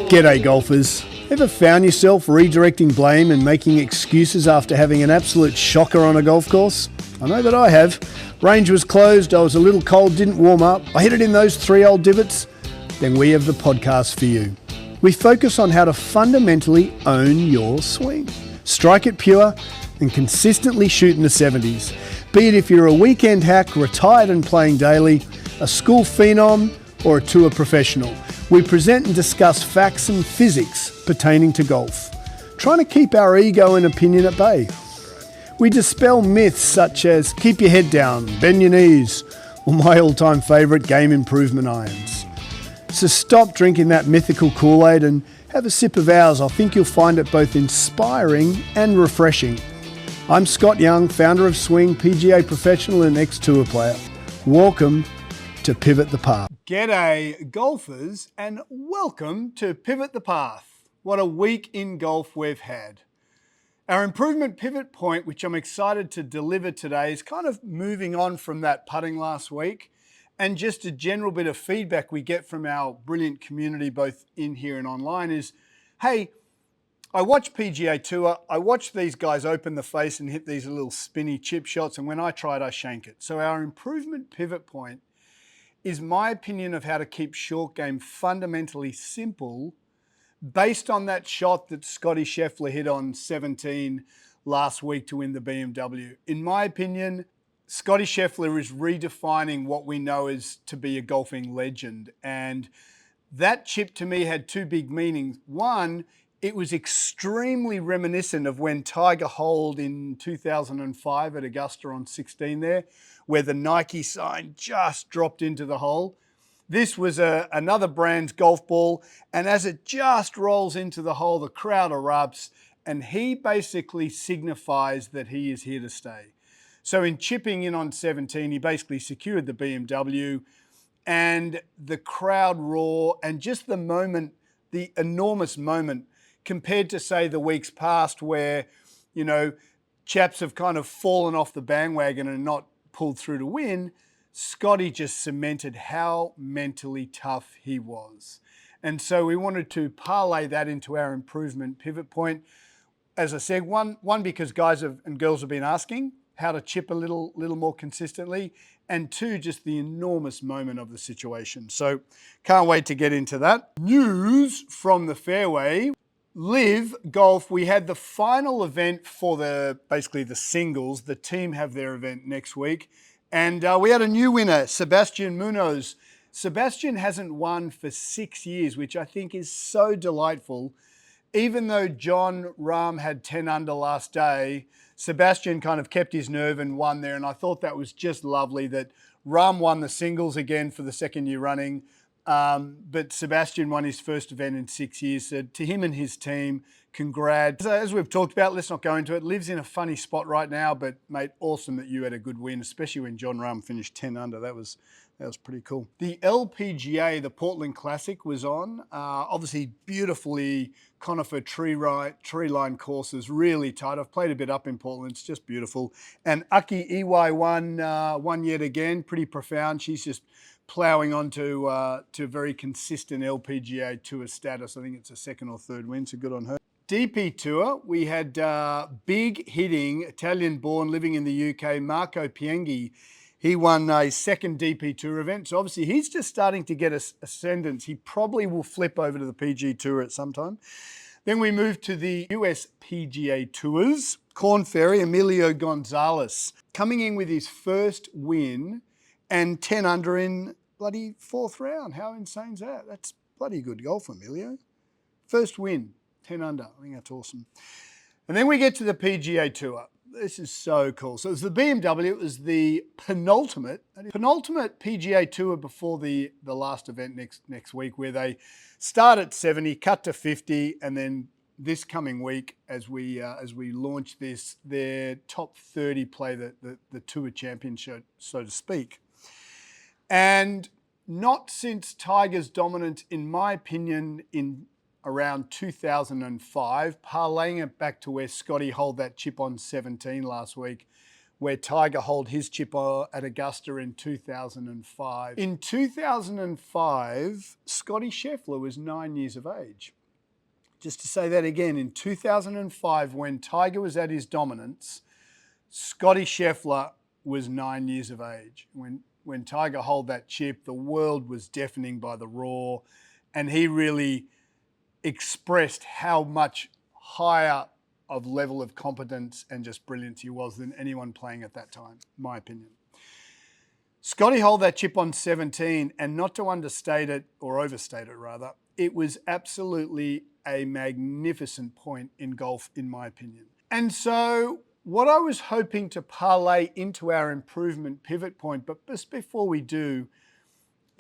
G'day golfers. Ever found yourself redirecting blame and making excuses after having an absolute shocker on a golf course? I know that I have. Range was closed, I was a little cold, didn't warm up, I hit it in those 3 old divots. Then we have the podcast for you. We focus on how to fundamentally own your swing. Strike it pure and consistently shoot in the 70s. Be it if you're a weekend hack, retired and playing daily, a school phenom or a tour professional. We present and discuss facts and physics pertaining to golf, trying to keep our ego and opinion at bay. We dispel myths such as keep your head down, bend your knees, or my all-time favourite, game improvement irons. So stop drinking that mythical Kool-Aid and have a sip of ours. I think you'll find it both inspiring and refreshing. I'm Scott Young, founder of Swing, PGA professional and ex-tour player. Welcome to Pivot the Path. G'day golfers and welcome to Pivot the Path. What a week in golf we've had. Our improvement pivot point, which I'm excited to deliver today, is kind of moving on from that putting last week and just a general bit of feedback we get from our brilliant community both in here and online is, hey, I watch PGA Tour, I watch these guys open the face and hit these little spinny chip shots, and when I try it, I shank it. So our improvement pivot point is my opinion of how to keep short game fundamentally simple based on that shot that Scottie Scheffler hit on 17 last week to win the BMW. In my opinion, Scottie Scheffler is redefining what we know is to be a golfing legend. And that chip to me had 2 big meanings. One, it was extremely reminiscent of when Tiger holed in 2005 at Augusta on 16 there, where the Nike sign just dropped into the hole. This was another brand's golf ball, and as it just rolls into the hole, the crowd erupts, and he basically signifies that he is here to stay. So in chipping in on 17, he basically secured the BMW, and the crowd roar, and just the moment, the enormous moment, compared to, say, the weeks past where, you know, chaps have kind of fallen off the bandwagon and not pulled through to win, Scottie just cemented how mentally tough he was. And so we wanted to parlay that into our improvement pivot point. As I said, one because guys and girls have been asking how to chip a little more consistently, and 2, just the enormous moment of the situation. So can't wait to get into that. News from the fairway. Live Golf, we had the final event for basically the singles. The team have their event next week. And we had a new winner, Sebastián Muñoz. Sebastián hasn't won for 6 years, which I think is so delightful. Even though Jon Rahm had 10 under last day, Sebastián kind of kept his nerve and won there. And I thought that was just lovely that Rahm won the singles again for the 2nd year running. But Sebastián won his first event in 6 years. So to him and his team, congrats. As we've talked about, let's not go into it. Liv's in a funny spot right now, but mate, awesome that you had a good win, especially when Jon Rahm finished 10 under. That was pretty cool. The LPGA, the Portland Classic, was on. Obviously, beautifully conifer tree line courses, really tight. I've played a bit up in Portland. It's just beautiful. And Aki Iwai won yet again. Pretty profound. She's just ploughing on to very consistent LPGA Tour status. I think it's a 2nd or 3rd win, so good on her. DP Tour, we had big hitting, Italian-born, living in the UK, Marco Penge. He won a 2nd DP Tour event, so obviously he's just starting to get ascendance. He probably will flip over to the PG Tour at some time. Then we move to the US PGA Tours. Corn Ferry, Emilio Gonzalez, coming in with his first win and 10 under in bloody 4th round. How insane is that? That's bloody good golf, Emilio. First win, 10 under. I think that's awesome. And then we get to the PGA Tour. This is so cool. So it was the BMW. It was the penultimate PGA Tour before the last event next week, where they start at 70, cut to 50, and then this coming week, as we launch this, their top 30 play the Tour Championship, so to speak. And not since Tiger's dominance, in my opinion, in around 2005, parlaying it back to where Scottie holed that chip on 17 last week, where Tiger holed his chip at Augusta in 2005. In 2005, Scottie Scheffler was 9 years of age. Just to say that again, in 2005, when Tiger was at his dominance, Scottie Scheffler was 9 years of age. When Tiger held that chip, the world was deafening by the roar, and he really expressed how much higher of level of competence and just brilliance he was than anyone playing at that time, in my opinion. Scottie held that chip on 17, and not to understate it, or overstate it rather, it was absolutely a magnificent point in golf, in my opinion. And so what I was hoping to parlay into our improvement pivot point, but just before we do,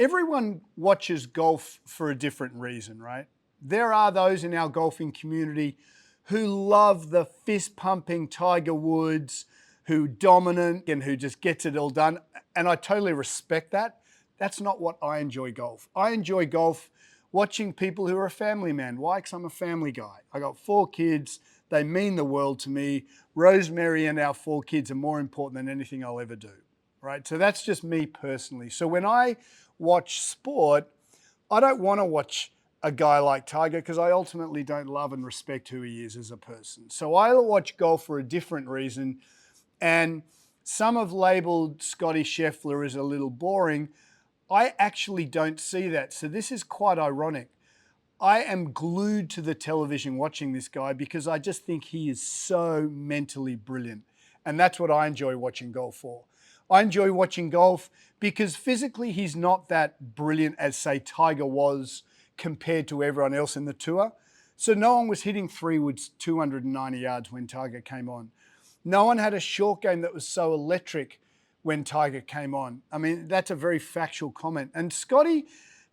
everyone watches golf for a different reason, right? There are those in our golfing community who love the fist-pumping Tiger Woods, who dominant and who just gets it all done. And I totally respect that. That's not what I enjoy golf. I enjoy golf watching people who are a family man. Why? Because I'm a family guy. I got 4 kids. They mean the world to me. Rosemary and our 4 kids are more important than anything I'll ever do, right? So that's just me personally. So when I watch sport, I don't want to watch a guy like Tiger because I ultimately don't love and respect who he is as a person. So I watch golf for a different reason. And some have labeled Scottie Scheffler as a little boring. I actually don't see that. So this is quite ironic. I am glued to the television watching this guy because I just think he is so mentally brilliant. And that's what I enjoy watching golf for. I enjoy watching golf because physically he's not that brilliant as, say, Tiger was compared to everyone else in the tour. So no one was hitting 3-woods 290 yards when Tiger came on. No one had a short game that was so electric when Tiger came on. I mean, that's a very factual comment. And Scottie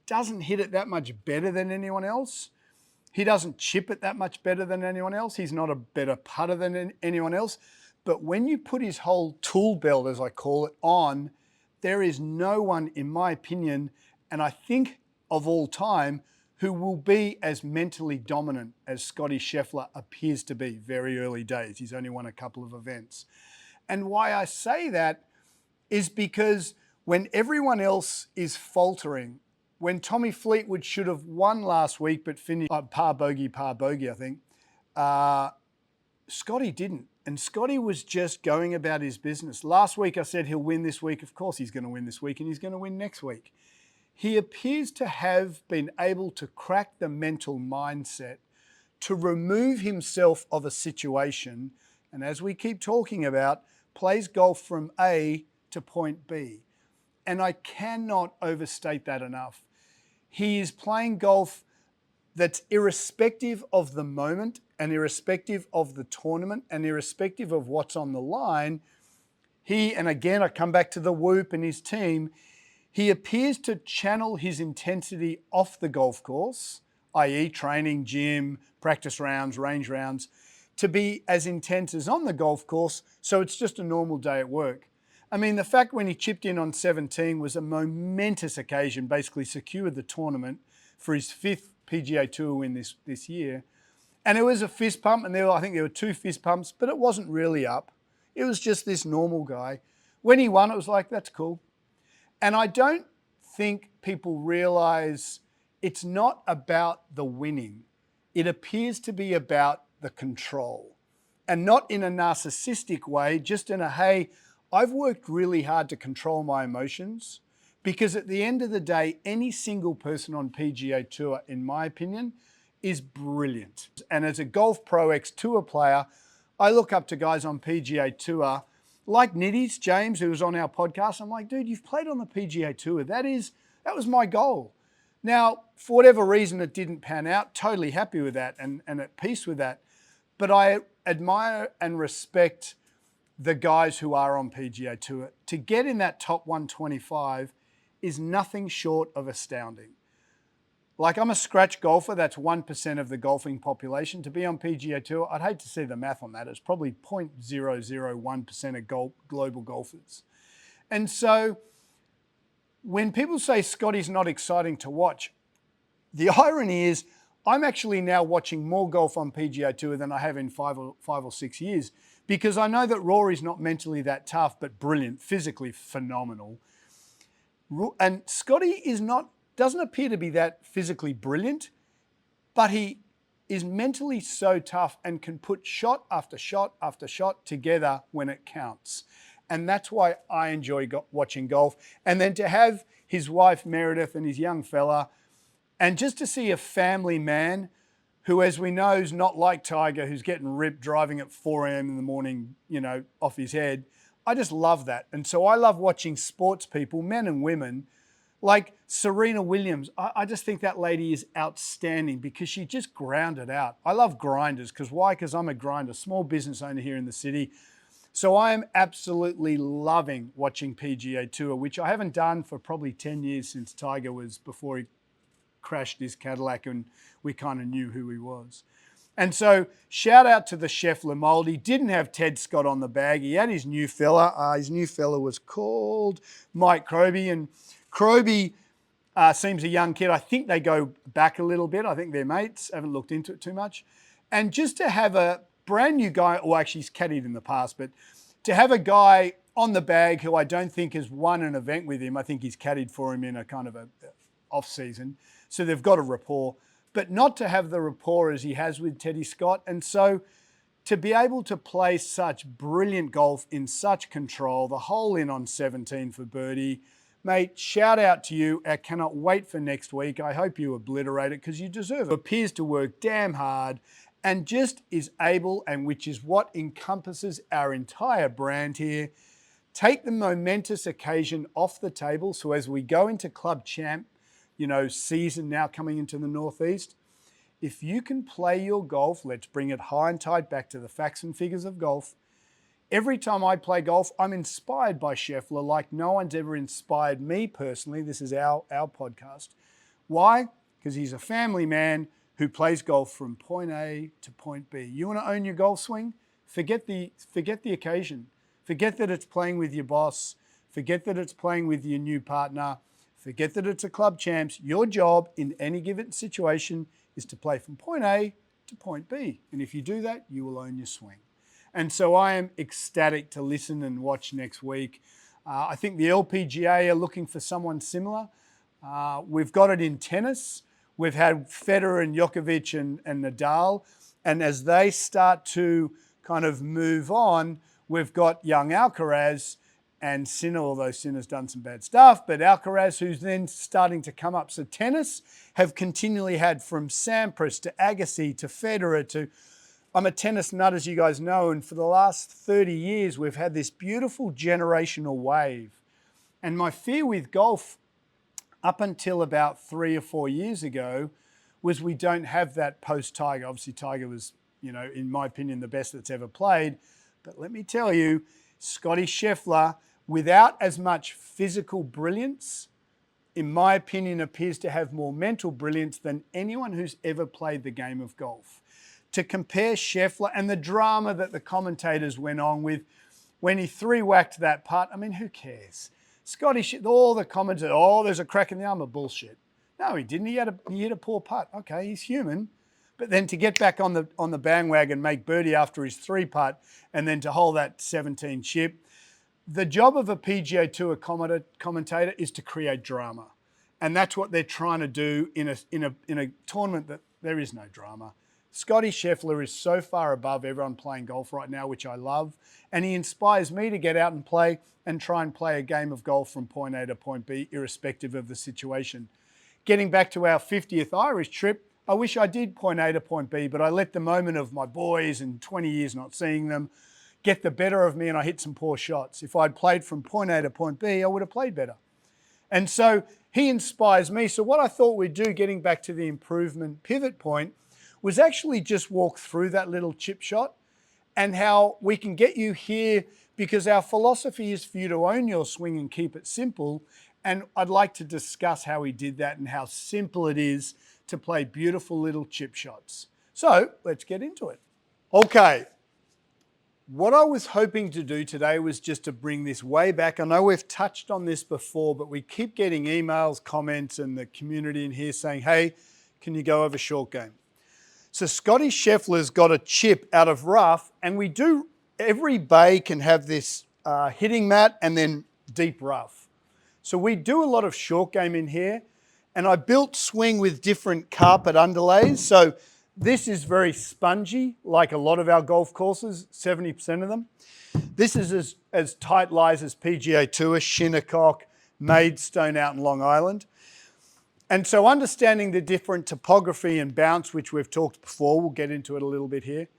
doesn't hit it that much better than anyone else. He doesn't chip it that much better than anyone else. He's not a better putter than anyone else. But when you put his whole tool belt, as I call it, on, there is no one, in my opinion, and I think of all time, who will be as mentally dominant as Scottie Scheffler appears to be. Very early days. He's only won a couple of events. And why I say that is because when everyone else is faltering, when Tommy Fleetwood should have won last week but finished par bogey, I think, Scottie didn't. And Scottie was just going about his business. Last week I said he'll win this week. Of course he's going to win this week, and he's going to win next week. He appears to have been able to crack the mental mindset to remove himself of a situation, and as we keep talking about, plays golf from A to point B. And I cannot overstate that enough. He is playing golf that's irrespective of the moment and irrespective of the tournament and irrespective of what's on the line. He, and again, I come back to the Whoop and his team, he appears to channel his intensity off the golf course, i.e. training, gym, practice rounds, range rounds, to be as intense as on the golf course, so it's just a normal day at work. I mean, the fact when he chipped in on 17 was a momentous occasion, basically secured the tournament for his 5th PGA Tour win this year. And it was a fist pump, and I think there were 2 fist pumps, but it wasn't really up. It was just this normal guy. When he won, it was like, that's cool. And I don't think people realize it's not about the winning. It appears to be about the control. And not in a narcissistic way, just in a, hey, I've worked really hard to control my emotions, because at the end of the day, any single person on PGA Tour, in my opinion, is brilliant. And as a Golf Pro X Tour player, I look up to guys on PGA Tour like Nitties, James, who was on our podcast. I'm like, dude, you've played on the PGA Tour. That was my goal. Now, for whatever reason, it didn't pan out. Totally happy with that and at peace with that. But I admire and respect the guys who are on PGA Tour. To get in that top 125 is nothing short of astounding. Like, I'm a scratch golfer. That's 1% of the golfing population. To be on PGA Tour, I'd hate to see the math on that. It's probably 0.001% of global golfers. And so when people say Scottie's not exciting to watch, the irony is I'm actually now watching more golf on PGA Tour than I have in 5 or 6 years, because I know that Rory's not mentally that tough, but brilliant, physically phenomenal. And Scottie doesn't appear to be that physically brilliant, but he is mentally so tough and can put shot after shot after shot together when it counts. And that's why I enjoy watching golf. And then to have his wife Meredith and his young fella, and just to see a family man who, as we know, is not like Tiger, who's getting ripped driving at 4 a.m. in the morning, off his head. I just love that. And so I love watching sports people, men and women, like Serena Williams. I just think that lady is outstanding because she just grounded out. I love grinders. Why? Because I'm a grinder, small business owner here in the city. So I am absolutely loving watching PGA Tour, which I haven't done for probably 10 years since Tiger was, before he crashed his Cadillac and we kind of knew who he was. And so shout out to the Scheffler mold. He didn't have Ted Scott on the bag. He had his new fella. His new fella was called Mike Croby. And Croby seems a young kid. I think they go back a little bit. I think they're mates. I haven't looked into it too much. And just to have a brand new guy, or actually he's caddied in the past, but to have a guy on the bag who I don't think has won an event with him. I think he's caddied for him in a kind of a off season. So they've got a rapport, but not to have the rapport as he has with Teddy Scott. And so to be able to play such brilliant golf in such control, the hole in on 17 for birdie, mate, shout out to you. I cannot wait for next week. I hope you obliterate it because you deserve it. Appears to work damn hard and just is able, and which is what encompasses our entire brand here, take the momentous occasion off the table. So as we go into Club Champ, season now coming into the Northeast, if you can play your golf, let's bring it high and tight back to the facts and figures of golf. Every time I play golf, I'm inspired by Scheffler like no one's ever inspired me personally. This is our podcast. Why? Because he's a family man who plays golf from point A to point B. You want to own your golf swing? Forget the occasion. Forget that it's playing with your boss. Forget that it's playing with your new partner. Forget that it's a club champs. Your job in any given situation is to play from point A to point B. And if you do that, you will own your swing. And so I am ecstatic to listen and watch next week. I think the LPGA are looking for someone similar. We've got it in tennis. We've had Federer and Djokovic and Nadal. And as they start to kind of move on, we've got young Alcaraz and Sinner, although Sinner's done some bad stuff, but Alcaraz, who's then starting to come up. So tennis have continually had from Sampras to Agassi to Federer to, I'm a tennis nut, as you guys know, and for the last 30 years, we've had this beautiful generational wave. And my fear with golf up until about 3 or 4 years ago was we don't have that post-Tiger. Obviously, Tiger was, in my opinion, the best that's ever played. But let me tell you, Scottie Scheffler, without as much physical brilliance, in my opinion, appears to have more mental brilliance than anyone who's ever played the game of golf. To compare Scheffler and the drama that the commentators went on with when he three-whacked that putt, I mean, who cares? Scottie, all the commentators, there's a crack in the armour, bullshit. No, he didn't. He hit a poor putt. Okay, he's human. But then to get back on the bandwagon, make birdie after his 3-putt, and then to hold that 17 chip, the job of a PGA Tour commentator is to create drama. And that's what they're trying to do in a tournament that there is no drama. Scottie Scheffler is so far above everyone playing golf right now, which I love. And he inspires me to get out and play and try and play a game of golf from point A to point B, irrespective of the situation. Getting back to our 50th Irish trip, I wish I did point A to point B, but I let the moment of my boys and 20 years not seeing them get the better of me and I hit some poor shots. If I'd played from point A to point B, I would have played better. And so he inspires me. So what I thought we'd do, getting back to the improvement pivot point, was actually just walk through that little chip shot and how we can get you here, because our philosophy is for you to own your swing and keep it simple. And I'd like to discuss how he did that and how simple it is to play beautiful little chip shots. So let's get into it. Okay. What I was hoping to do today was just to bring this way back. I know we've touched on this before, but we keep getting emails, comments, and the community in here saying, hey, can you go over short game? So Scottie Scheffler's got a chip out of rough, and we do, every bay can have this hitting mat and then deep rough. So we do a lot of short game in here, and I built swing with different carpet underlays. So This is very spongy, like a lot of our golf courses, 70% of them. This is as tight lies as PGA Tour, Shinnecock, Maidstone out in Long Island. And so understanding the different topography and bounce, which we've talked before, we'll get into it a little bit here,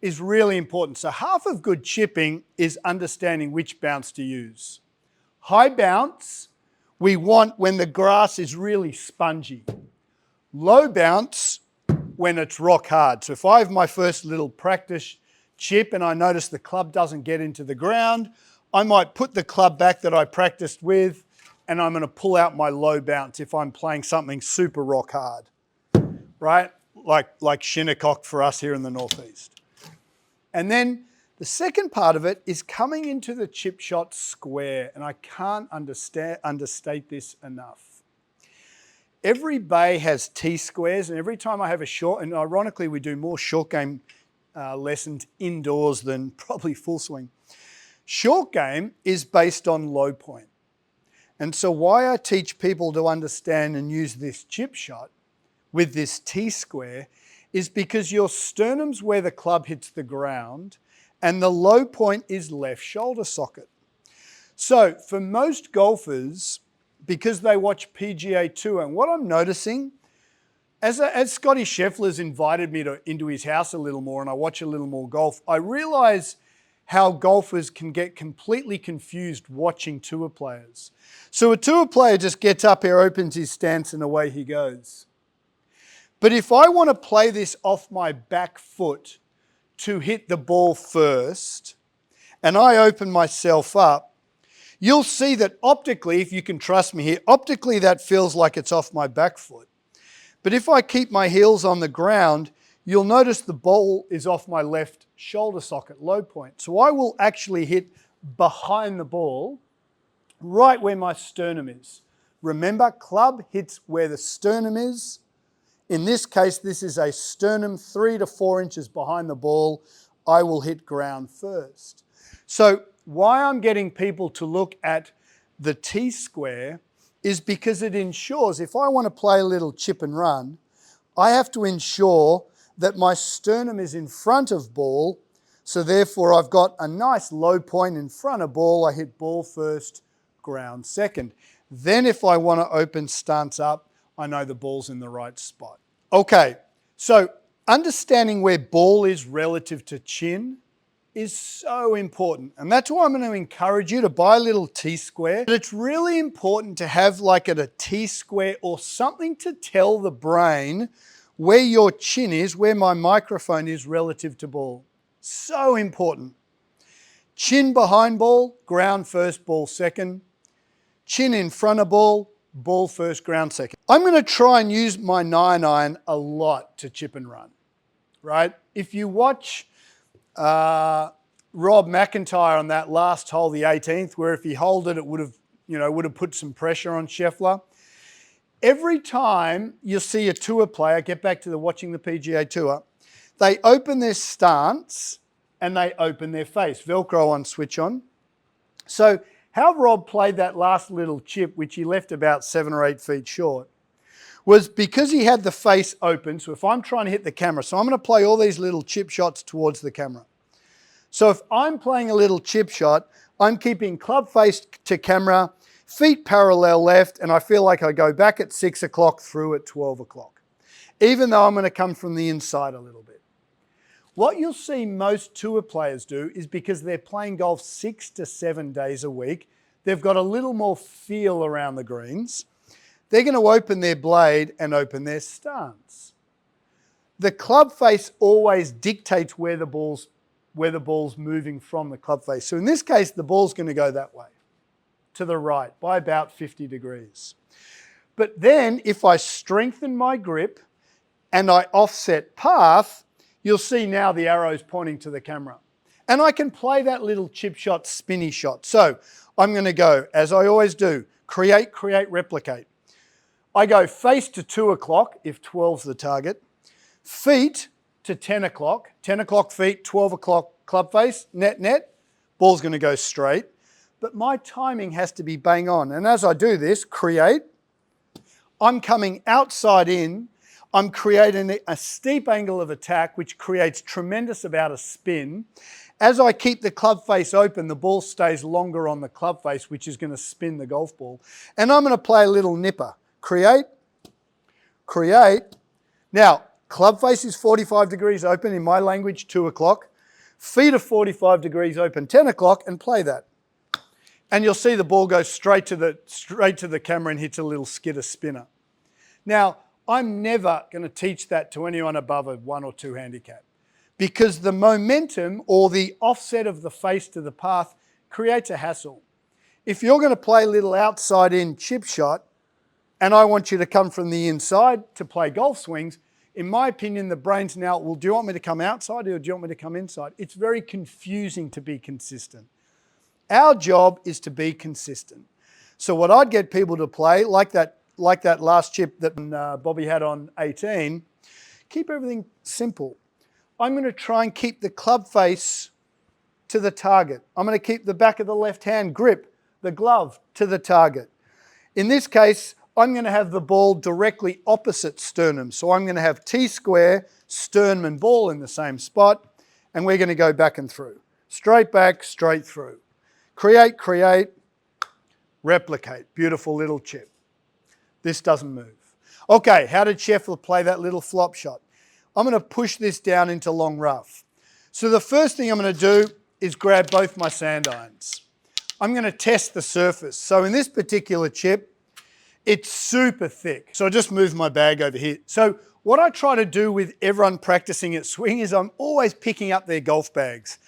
is really important. So half of good chipping is understanding which bounce to use. High bounce, we want when the grass is really spongy. Low bounce, when it's rock hard. So if I have my first little practice chip and I notice the club doesn't get into the ground, I might put the club back that I practiced with and I'm going to pull out my low bounce if I'm playing something super rock hard, right? Like Shinnecock for us here in the Northeast. And then the second part of it is coming into the chip shot square, and I can't understate this enough. Every bay has T-squares, and every time I have a short, and ironically we do more short game lessons indoors than probably full swing. Short game is based on low point. And so why I teach people to understand and use this chip shot with this T-square is because your sternum's where the club hits the ground and the low point is left shoulder socket. So for most golfers, because they watch PGA Tour, and what I'm noticing, as Scottie Scheffler's invited me into his house a little more and I watch a little more golf, I realize how golfers can get completely confused watching tour players. So a tour player just gets up here, opens his stance, and away he goes. But if I want to play this off my back foot to hit the ball first, and I open myself up, you'll see that optically, if you can trust me here, optically that feels like it's off my back foot. But if I keep my heels on the ground, you'll notice the ball is off my left shoulder socket, low point. So I will actually hit behind the ball, right where my sternum is. Remember, club hits where the sternum is. In this case, this is a sternum 3 to 4 inches behind the ball. I will hit ground first. So why I'm getting people to look at the T-square is because it ensures, if I want to play a little chip and run, I have to ensure that my sternum is in front of ball, so therefore I've got a nice low point in front of ball. I hit ball first, ground second. Then if I want to open stance up, I know the ball's in the right spot. Okay, so understanding where ball is relative to chin is so important. And that's why I'm going to encourage you to buy a little T-square. But it's really important to have like a T-square or something to tell the brain where your chin is, where my microphone is relative to ball. So important. Chin behind ball, ground first, ball second. Chin in front of ball, ball first, ground second. I'm going to try and use my 9-iron a lot to chip and run, right? If you watch Rob McIntyre on that last hole, the 18th, where if he held it, it would have put some pressure on Scheffler. Every time you see a tour player, get back to watching the PGA Tour, they open their stance and they open their face. Velcro on, switch on. So how Rob played that last little chip, which he left about 7 or 8 feet short, was because he had the face open. So if I'm trying to hit the camera, so I'm going to play all these little chip shots towards the camera. So if I'm playing a little chip shot, I'm keeping club face to camera, feet parallel left, and I feel like I go back at 6 o'clock, through at 12 o'clock, even though I'm going to come from the inside a little bit. What you'll see most tour players do is, because they're playing golf 6 to 7 days a week, they've got a little more feel around the greens. They're going to open their blade and open their stance. The club face always dictates where the ball's moving from the club face. So in this case, the ball's going to go that way, to the right, by about 50 degrees. But then if I strengthen my grip and I offset path, you'll see now the arrow's pointing to the camera. And I can play that little chip shot, spinny shot. So I'm going to go, as I always do, create, replicate. I go face to 2 o'clock, if 12's the target, feet to 10 o'clock, 10 o'clock feet, 12 o'clock club face, net, ball's going to go straight. But my timing has to be bang on. And as I do this, create, I'm coming outside in. I'm creating a steep angle of attack, which creates tremendous amount of spin. As I keep the club face open, the ball stays longer on the club face, which is going to spin the golf ball. And I'm going to play a little nipper. Create, create. Now, club face is 45 degrees open, in my language, 2 o'clock. Feet are 45 degrees open, 10 o'clock, and play that. And you'll see the ball go straight to the camera and hits a little skidder spinner. Now, I'm never going to teach that to anyone above a 1 or 2 handicap, because the momentum or the offset of the face to the path creates a hassle. If you're going to play a little outside in chip shot, and I want you to come from the inside to play golf swings, in my opinion, the brain's now, well, do you want me to come outside or do you want me to come inside? It's very confusing to be consistent. Our job is to be consistent. So what I'd get people to play, like that last chip that Bobby had on 18, keep everything simple. I'm going to try and keep the club face to the target. I'm going to keep the back of the left hand grip, the glove, to the target. In this case, I'm going to have the ball directly opposite sternum. So I'm going to have T-square, sternum and ball in the same spot, and we're going to go back and through. Straight back, straight through. Create, create, replicate. Beautiful little chip. This doesn't move. Okay, how did Scheffler play that little flop shot? I'm going to push this down into long rough. So the first thing I'm going to do is grab both my sand irons. I'm going to test the surface. So in this particular chip, it's super thick. So I just moved my bag over here. So what I try to do with everyone practicing at swing is I'm always picking up their golf bags.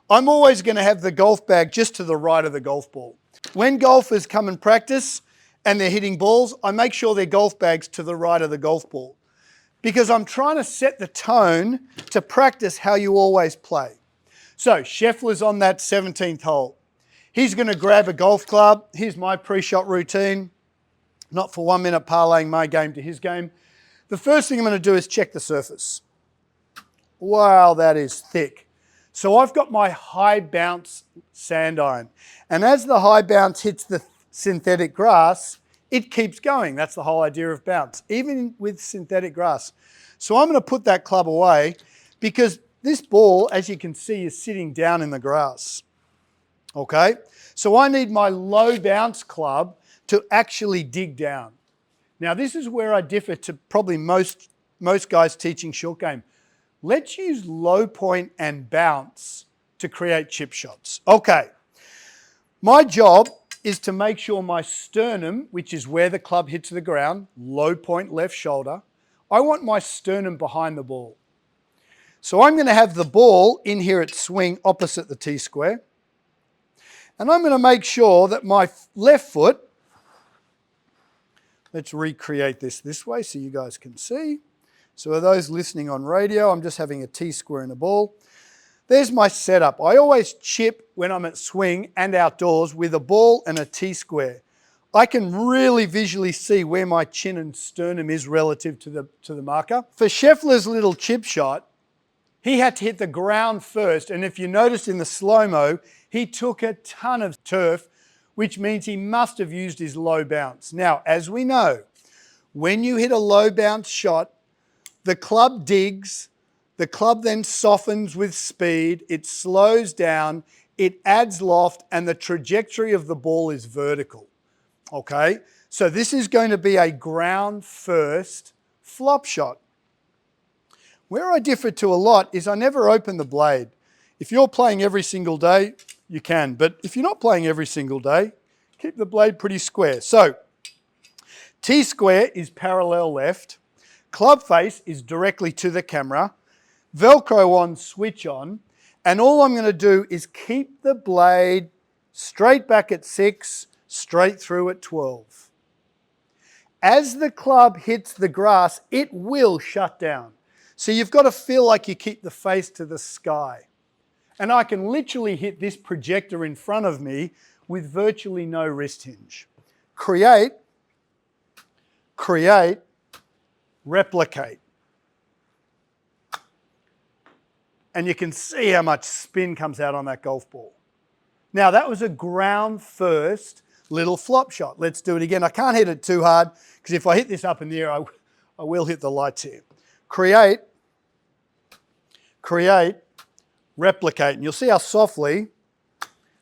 I'm always going to have the golf bag just to the right of the golf ball. When golfers come and practice and they're hitting balls, I make sure their golf bag's to the right of the golf ball, because I'm trying to set the tone to practice how you always play. So Scheffler's on that 17th hole. He's going to grab a golf club. Here's my pre-shot routine. Not for 1 minute parlaying my game to his game. The first thing I'm going to do is check the surface. Wow, that is thick. So I've got my high bounce sand iron. And as the high bounce hits the synthetic grass, it keeps going. That's the whole idea of bounce, even with synthetic grass. So I'm going to put that club away, because this ball, as you can see, is sitting down in the grass. Okay? So I need my low bounce club to actually dig down. Now, this is where I differ to probably most guys teaching short game. Let's use low point and bounce to create chip shots. Okay, my job is to make sure my sternum, which is where the club hits the ground, low point left shoulder, I want my sternum behind the ball. So I'm going to have the ball in here at swing opposite the T-square. And I'm going to make sure that my left foot, let's recreate this way so you guys can see. So for those listening on radio, I'm just having a T-square and a ball. There's my setup. I always chip when I'm at swing and outdoors with a ball and a T-square. I can really visually see where my chin and sternum is relative to the marker. For Scheffler's little chip shot, he had to hit the ground first. And if you noticed in the slow-mo, he took a ton of turf, which means he must have used his low bounce. Now, as we know, when you hit a low bounce shot, the club digs, the club then softens with speed, it slows down, it adds loft, and the trajectory of the ball is vertical. Okay? So this is going to be a ground first flop shot. Where I differ to a lot is I never open the blade. If you're playing every single day, you can. But if you're not playing every single day, keep the blade pretty square. So T-square is parallel left. Club face is directly to the camera. Velcro on, switch on. And all I'm going to do is keep the blade straight back at 6, straight through at 12. As the club hits the grass, it will shut down. So you've got to feel like you keep the face to the sky. And I can literally hit this projector in front of me with virtually no wrist hinge. Create, create, replicate. And you can see how much spin comes out on that golf ball. Now that was a ground first little flop shot. Let's do it again. I can't hit it too hard because if I hit this up in the air, I will hit the lights here. Create, replicate. And you'll see how softly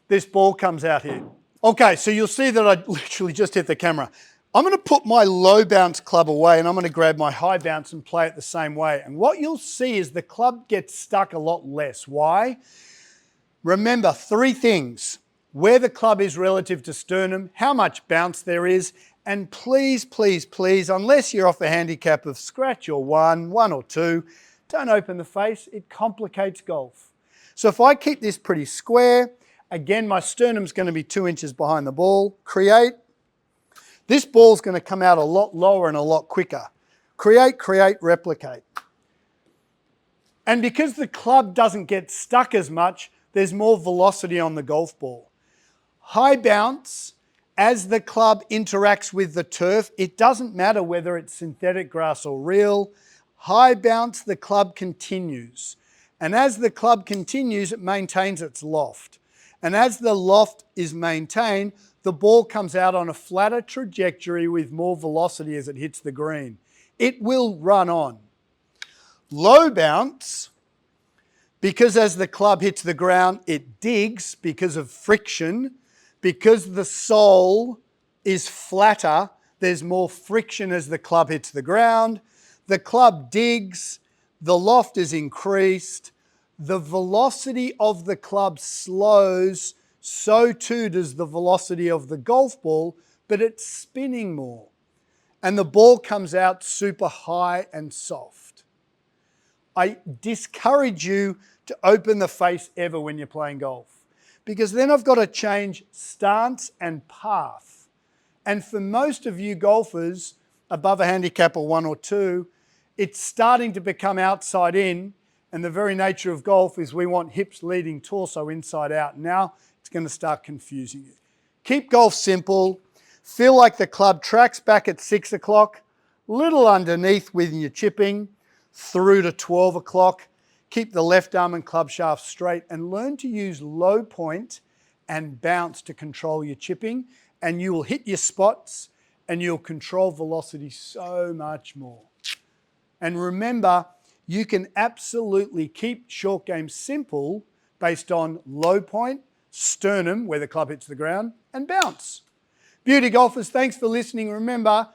this ball comes out here. Okay, so you'll see that I literally just hit the camera. I'm going to put my low bounce club away and I'm going to grab my high bounce and play it the same way. And what you'll see is the club gets stuck a lot less. Why? Remember 3 things: where the club is relative to sternum, how much bounce there is, and please, please, please, unless you're off a handicap of scratch or 1 or 2, don't open the face. It complicates golf. So if I keep this pretty square, again, my sternum's going to be 2 inches behind the ball. Create. This ball's going to come out a lot lower and a lot quicker. Create, replicate. And because the club doesn't get stuck as much, there's more velocity on the golf ball. High bounce, as the club interacts with the turf, it doesn't matter whether it's synthetic grass or real. High bounce, the club continues. And as the club continues, it maintains its loft. And as the loft is maintained, the ball comes out on a flatter trajectory with more velocity as it hits the green. It will run on. Low bounce, because as the club hits the ground, it digs because of friction. Because the sole is flatter, there's more friction as the club hits the ground. The club digs, the loft is increased, the velocity of the club slows, so too does the velocity of the golf ball, but it's spinning more. And the ball comes out super high and soft. I discourage you to open the face ever when you're playing golf, because then I've got to change stance and path. And for most of you golfers above a handicap of 1 or 2, it's starting to become outside in, and the very nature of golf is we want hips leading, torso inside out. Now it's going to start confusing you. Keep golf simple. Feel like the club tracks back at 6 o'clock, little underneath when you're chipping, through to 12 o'clock. Keep the left arm and club shaft straight and learn to use low point and bounce to control your chipping, and you will hit your spots and you'll control velocity so much more. And remember, you can absolutely keep short game simple based on low point, sternum, where the club hits the ground, and bounce. Beauty golfers, thanks for listening. Remember,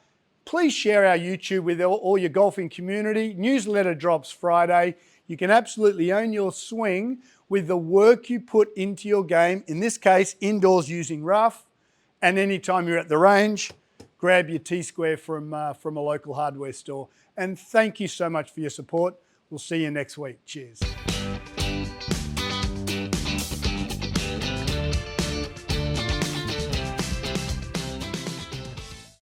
please share our YouTube with all your golfing community. Newsletter drops Friday. You can absolutely own your swing with the work you put into your game, in this case, indoors using rough, and anytime you're at the range, grab your T-square from a local hardware store. And thank you so much for your support. We'll see you next week. Cheers.